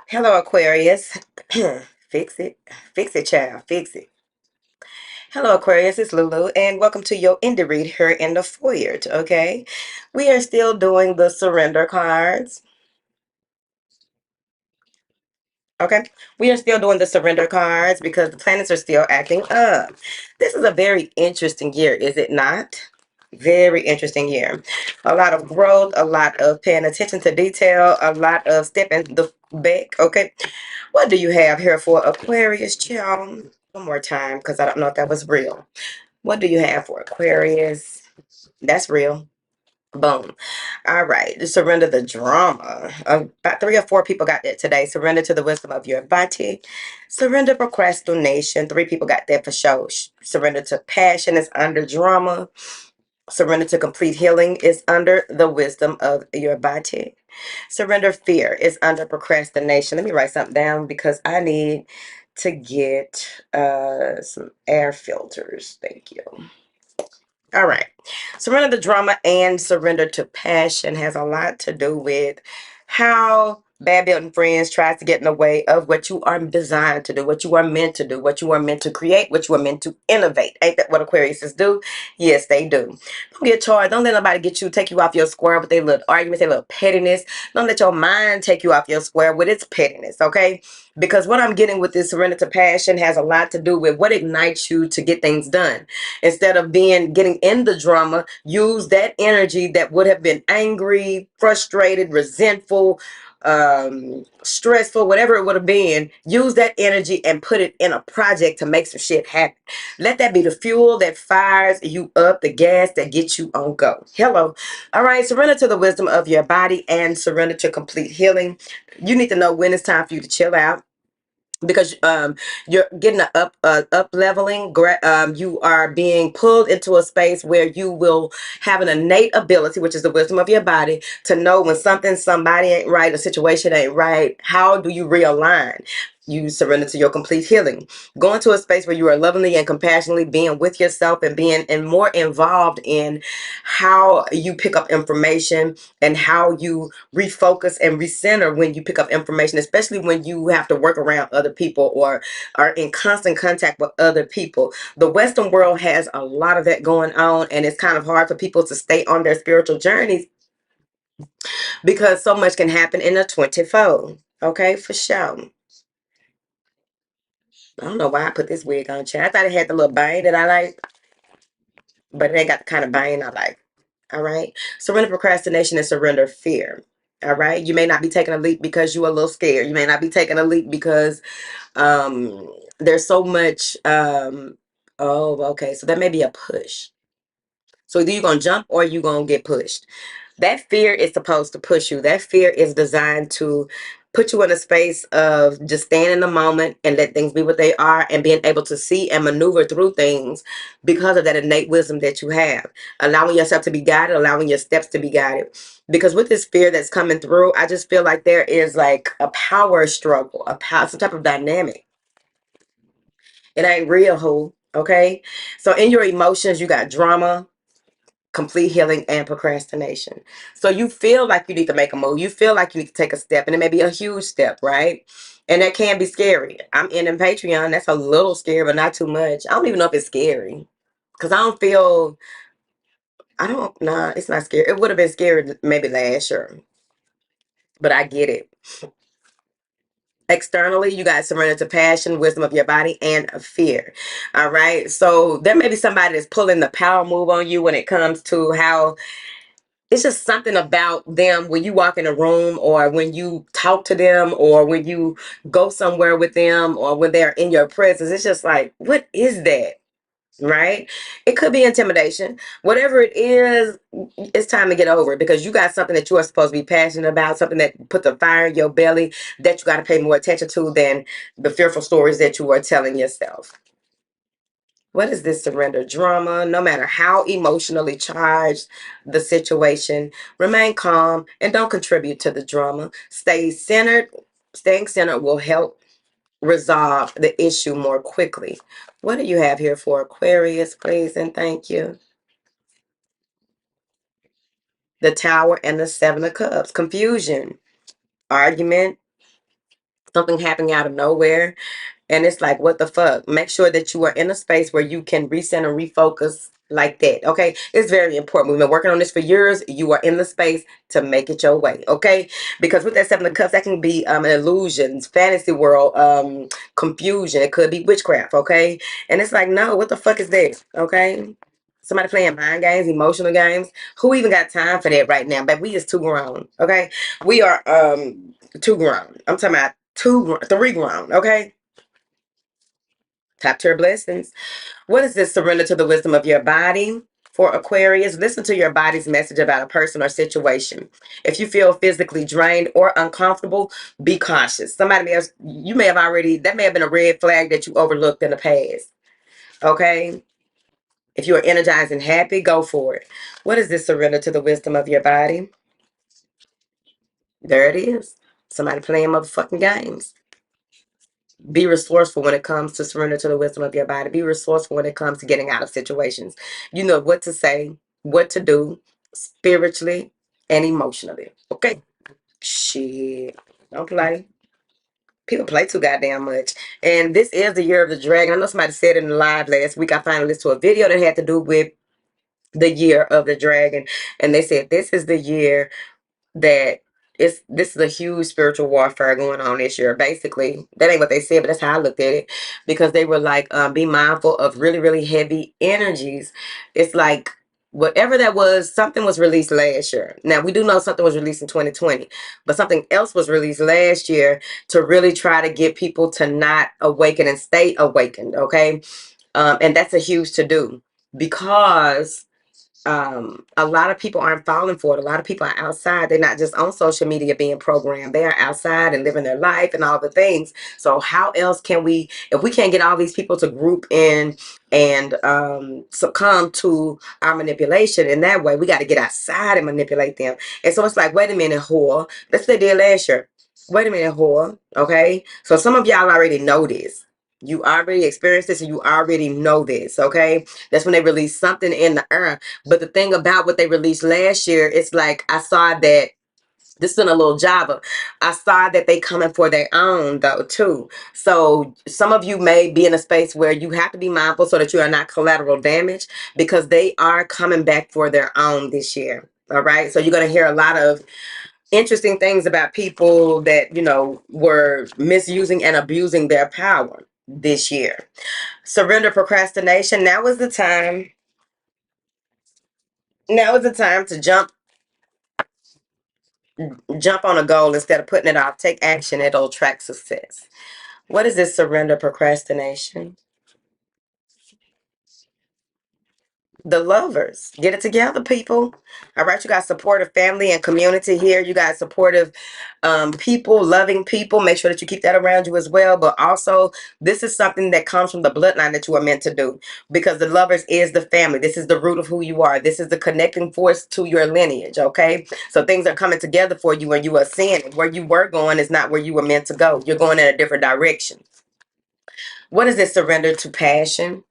Hello, Aquarius. Fix it. Fix it, child. Fix it. Hello, Aquarius. It's Lulu, and welcome to your Indie Read here in the foyer. Okay, we are still doing the surrender cards. Okay, we are still doing the surrender cards because the planets are still acting up. This is a very interesting year, is it not? Very interesting year. A lot of growth, a lot of paying attention to detail, a lot of stepping the back. Okay, what do you have here for Aquarius, child? One more time, because I don't know if that was real. What do you have for Aquarius? That's real. Boom. All right. Surrender the drama. About 3 or 4 people got that today. Surrender to the wisdom of your body. Surrender procrastination. 3 people got that for sure. Surrender to passion is under drama. Surrender to complete healing is under the wisdom of your body. Surrender fear is under procrastination. Let me write something down because I need to get some air filters. Thank you. All right. Surrender the drama and surrender to passion has a lot to do with how bad building friends tries to get in the way of what you are designed to do, what you are meant to do, what you are meant to create, what you are meant to innovate. Ain't that what Aquariuses do? Yes, they do. Don't get charged. Don't let nobody take you off your square with their little arguments, their little pettiness. Don't let your mind take you off your square with its pettiness, okay? Because what I'm getting with this surrender to passion has a lot to do with what ignites you to get things done. Instead of getting in the drama, use that energy that would have been angry, frustrated, resentful, stressful, whatever it would have been. Use that energy and put it in a project to make some shit happen. Let that be the fuel that fires you up, the gas that gets you on go. Hello. All right. Surrender to the wisdom of your body and surrender to complete healing. You need to know when it's time for you to chill out, because you're getting a up leveling. You are being pulled into a space where you will have an innate ability, which is the wisdom of your body, to know when somebody ain't right, a situation ain't right. How do you realign? You surrender to your complete healing. Go into a space where you are lovingly and compassionately being with yourself and being and more involved in how you pick up information and how you refocus and recenter when you pick up information, especially when you have to work around other people or are in constant contact with other people. The Western world has a lot of that going on, and it's kind of hard for people to stay on their spiritual journeys because so much can happen in a 24. Okay, for sure. I don't know why I put this wig on, Chad. I thought it had the little bang that I like, but it ain't got the kind of bang I like. All right. Surrender procrastination and surrender fear. All right. You may not be taking a leap because you're a little scared. You may not be taking a leap because there's so much. Oh, okay. So that may be a push. So either you're going to jump or you're going to get pushed. That fear is supposed to push you. That fear is designed to put you in a space of just staying in the moment and let things be what they are and being able to see and maneuver through things because of that innate wisdom that you have. Allowing yourself to be guided, allowing your steps to be guided. Because with this fear that's coming through, I just feel like there is like a power struggle, some type of dynamic. It ain't real, who? Okay? So in your emotions, you got drama, complete healing, and procrastination. So you feel like you need to make a move. You feel like you need to take a step, and it may be a huge step, right? And that can be scary. I'm in Patreon. That's a little scary, but not too much. I don't even know if it's scary because I don't feel. I don't. Nah, it's not scary. It would have been scary maybe last year, but I get it. Externally, you got surrender to passion, wisdom of your body, and fear. All right. So there may be somebody that's pulling the power move on you when it comes to how it's just something about them when you walk in a room or when you talk to them or when you go somewhere with them or when they're in your presence. It's just like, what is that? Right? It could be intimidation. Whatever it is, it's time to get over it because you got something that you are supposed to be passionate about, something that puts a fire in your belly that you got to pay more attention to than the fearful stories that you are telling yourself. What is this surrender drama? No matter how emotionally charged the situation, remain calm and don't contribute to the drama. Stay centered. Staying centered will help resolve the issue more quickly. What do you have here for Aquarius, please, and thank you? The Tower and the Seven of Cups. Confusion, argument, something happening out of nowhere. And it's like, what the fuck? Make sure that you are in a space where you can recenter, refocus like that. Okay. It's very important. We've been working on this for years. You are in the space to make it your way. Okay. Because with that Seven of Cups, that can be an illusions, fantasy world, confusion. It could be witchcraft. Okay. And it's like, no, what the fuck is this? Okay. Somebody playing mind games, emotional games. Who even got time for that right now? But we is too grown. Okay. We are too grown. I'm talking about three grown. Okay. Top tier blessings. What is this? Surrender to the wisdom of your body. For Aquarius, listen to your body's message about a person or situation. If you feel physically drained or uncomfortable, be cautious. Somebody may have, you may have already, that may have been a red flag that you overlooked in the past. Okay? If you are energized and happy, go for it. What is this? Surrender to the wisdom of your body. There it is. Somebody playing motherfucking games. Be resourceful when it comes to surrender to the wisdom of your body. Be resourceful when it comes to getting out of situations. You know what to say, what to do, spiritually and emotionally. Okay? Shit. Don't play. People play too goddamn much. And this is the year of the dragon. I know somebody said it in the live last week. I finally listened to a video that had to do with the year of the dragon. And they said this is the year that this is a huge spiritual warfare going on this year. Basically, that ain't what they said, but that's how I looked at it, because they were like, be mindful of really, really heavy energies. It's like whatever that was, something was released last year. Now we do know something was released in 2020, but something else was released last year to really try to get people to not awaken and stay awakened. Okay, and that's a huge to do, because a lot of people aren't falling for it. A lot of people are outside. They're not just on social media being programmed. They are outside and living their life and all the things. So how else can we, if we can't get all these people to group in and succumb to our manipulation in that way, we got to get outside and manipulate them. And so it's like, wait a minute, whore. That's what they did last year. Wait a minute, whore. Okay. So some of y'all already know this. You already experienced this and you already know this. Okay. That's when they release something in the earth. But the thing about what they released last year, it's like I saw that this is in a little Java. I saw that they coming for their own though too. So some of you may be in a space where you have to be mindful so that you are not collateral damage, because they are coming back for their own this year. All right. So you're going to hear a lot of interesting things about people that, you know, were misusing and abusing their power this year. Surrender procrastination. Now is the time. Now is the time to jump on a goal instead of putting it off. Take action. It'll attract success. What is this? Surrender procrastination. The lovers, get it together, people. All right, you got supportive family and community here. You got supportive people, loving people. Make sure that you keep that around you as well. But also, this is something that comes from the bloodline that you are meant to do, because the lovers is the family. This is the root of who you are. This is the connecting force to your lineage. Okay, so things are coming together for you, and you are seeing it. Where you were going is not where you were meant to go. You're going in a different direction. What is this? Surrender to passion.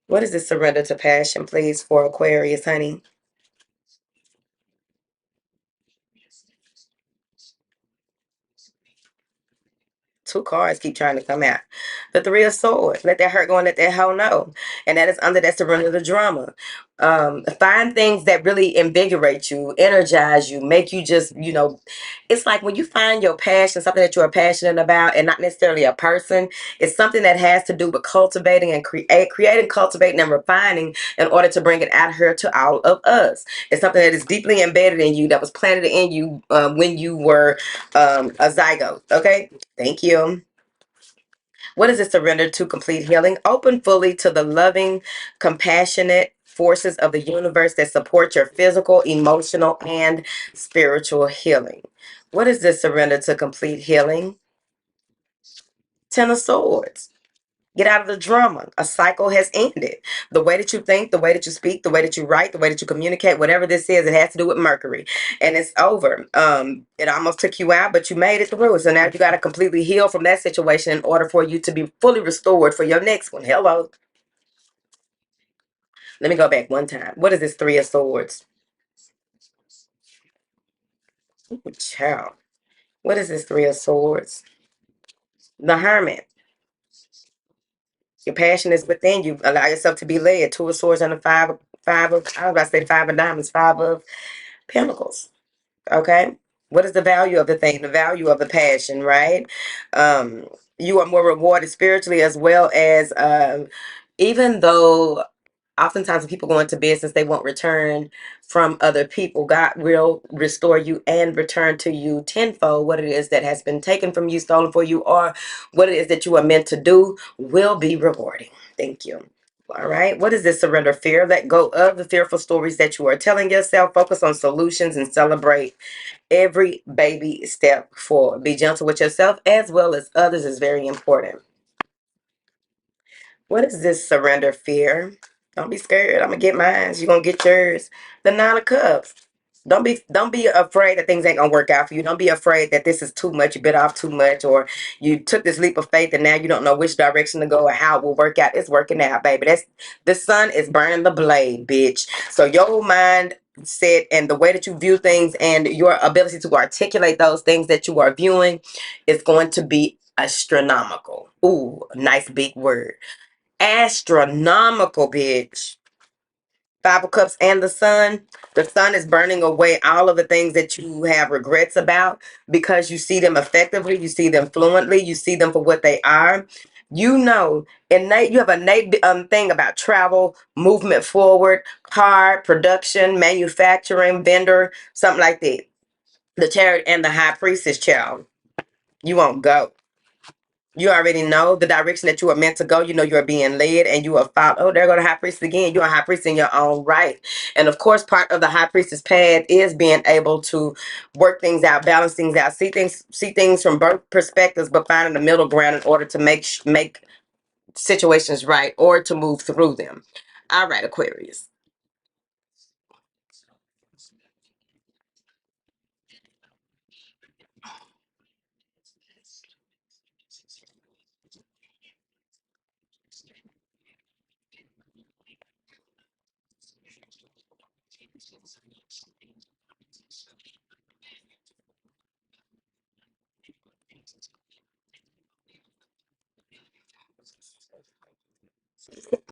What is this? Surrender to passion, please, for Aquarius, honey? Two cards keep trying to come out. The Three of Swords. Let that hurt go and let that hell know. And that is under that surrender the drama. Find things that really invigorate you, energize you, make you just, you know, it's like when you find your passion, something that you are passionate about, and not necessarily a person, it's something that has to do with cultivating and creating, cultivating, and refining in order to bring it out here to all of us. It's something that is deeply embedded in you, that was planted in you when you were a zygote. Okay? Thank you. What is it? Surrender to complete healing. Open fully to the loving, compassionate forces of the universe that support your physical, emotional, and spiritual healing. What is this? Surrender to complete healing. Ten of Swords. Get out of the drama. A cycle has ended. The way that you think, the way that you speak, the way that you write, the way that you communicate, whatever this is, it has to do with Mercury. And it's over. It almost took you out, but you made it through. So now you got to completely heal from that situation in order for you to be fully restored for your next one. Hello. Let me go back one time. What is this? Three of Swords? Ooh, child. What is this Three of Swords? The Hermit. Your passion is within you. Allow yourself to be led. Two of Swords and the five of, I was about to say Five of Diamonds, Five of Pentacles. Okay. What is the value of the thing? The value of the passion, right? Um, you are more rewarded spiritually as well as even though oftentimes when people go into business, they won't return from other people. God will restore you and return to you tenfold what it is that has been taken from you, stolen for you, or what it is that you are meant to do will be rewarding. Thank you. All right. What is this? Surrender fear. Let go of the fearful stories that you are telling yourself. Focus on solutions and celebrate every baby step forward. Be gentle with yourself as well as others is very important. What is this? Surrender fear. Don't be scared. I'm gonna get mine. You're gonna get yours. The Nine of Cups. Don't be afraid that things ain't gonna work out for you. Don't be afraid that this is too much, you bit off too much, or you took this leap of faith and now you don't know which direction to go or how it will work out. It's working out, baby. That's the sun is burning the blade, bitch. So your mind set and the way that you view things and your ability to articulate those things that you are viewing is going to be astronomical. Ooh, nice big word. Astronomical, bitch. Five of Cups and the Sun. The Sun is burning away all of the things that you have regrets about because you see them effectively, you see them fluently, you see them for what they are. You know, innate. You have a innate thing about travel, movement forward, car production, manufacturing, vendor, something like that. The Chariot and the High Priestess, child. You won't go. You already know the direction that you are meant to go. You know you're being led and you are followed. Oh, there go the high priest again. You're a high priest in your own right. And of course, part of the high priestess path is being able to work things out, balance things out, see things from both perspectives, but finding the middle ground in order to make situations right or to move through them. All right, Aquarius.